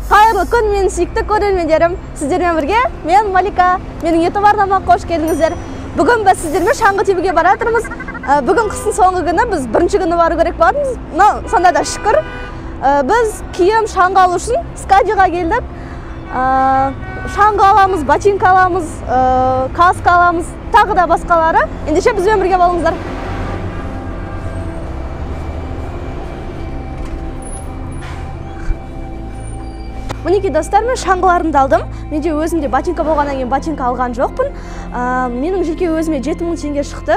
Қайырлы күн, менің сүйікті көрермендерім. Сіздермен бірге мен Малика. Менің YouTube арнама қош келдіңіздер. Бүгін біз сіздермен шаңғы тебуге баратырмыз. Бүгін қыстың соңғы күні, біз бірінші күні бару керек болатынбыз. Сонда да шүкір. Біз киім шаңғы алу үшін Скадиға келдік. Шаңғы аламыз, ботинка аламыз, каска аламыз, тағы да басқалары. Ендеше бізбен бірге болыңыздар. Мінекей достар, мен шаңғыларымды алдым. Менде өзімде ботинка болғаннан кейін ботинка алған жоқпын. Менің жеке өзіме 7000 теңге шықты.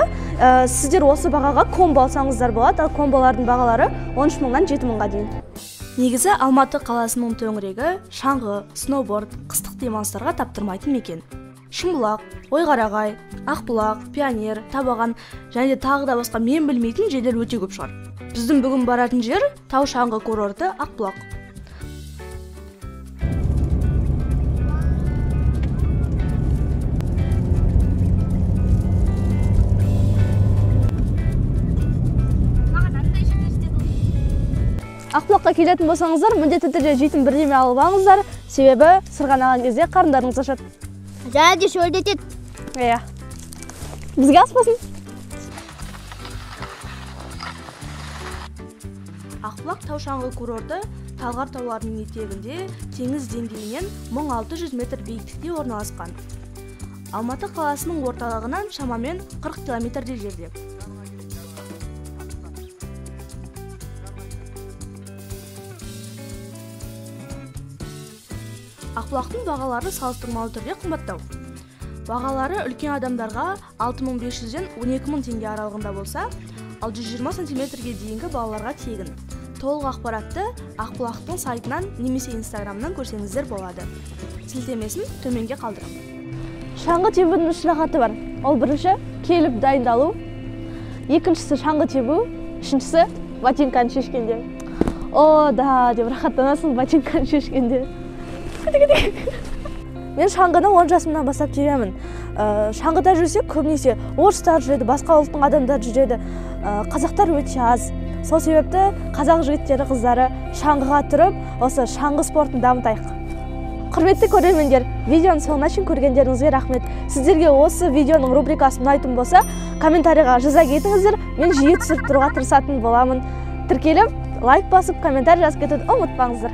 Сіздер осы бағаға комбо алсаңыздар болады, ал комболардың бағалары 13000-нан 7000-ға дейін. Негізі Алматы қаласының төңірегі шаңғы, сноуборд, қыстық демалыстарға таптырмайтын мекен. Шымбұлақ, Ойқарағай, Ақбұлақ, Пионер, Табаған және тағы да басқа мен білмейтін жерлер өте көп шығар. Біздің бүгін баратын жер тау шаңғы курорты Ақбұлақ. Ақбұлаққа келетін болсаңыздар, міндетті түрде жейтін бірдеме алып алыңыздар, себебі сырғанаған кезде қарындарыңыз ашады. Және шөлдетеді. Иә. Бізге аспасын. Ақбұлақ тау шаңғы курорты Талғар тауларының етегінде теңіз деңгейінен 1600 метр биіктікте орналасқан. Алматы қаласының орталығынан шамамен 40 километрдей жерде. Ақбұлақтың бағалары салыстырмалы түрде қымбаттау. Бағалары үлкен адамдарға 6500-ден 12000 теңге аралығында болса, ал 120 сантиметрге дейінгі балаларға тегін. Толық ақпаратты Ақбұлақтың сайтынан немесе Инстаграмнан көрсеңіздер болады. Сілтемесін төменге қалдырамын. Шаңғы тебудің үш рахаты бар. Ол бірінші келіп дайындалу, екіншісі шаңғы тебу, үшіншісі ботинканы шешкенде. О, да, деп рахаттанасың ботинканы шешкенде. Мен шаңғыны 10 жасымнан бастап тебемін. Шаңғыда жүрсек, көбінесе орыстар жүреді, басқа ұлттың адамдар жүреді. Қазақтар өте аз. Сол себепті қазақ жігіттері қыздары шаңғыға тұрып, осы шаңғы спортын дамытайық. Құрметті көрермендер, видеоның соңына шейін көргендеріңізге рахмет. Сіздерге осы видеоның рубрикасын ұнайтын болса, комментарийға жаза кетіңіздер. Мен жиі түсіріп тұруға тырысатын боламын. Тіркеліп, лайк басып, комментарий жазып кетуді ұмытпаңыздар.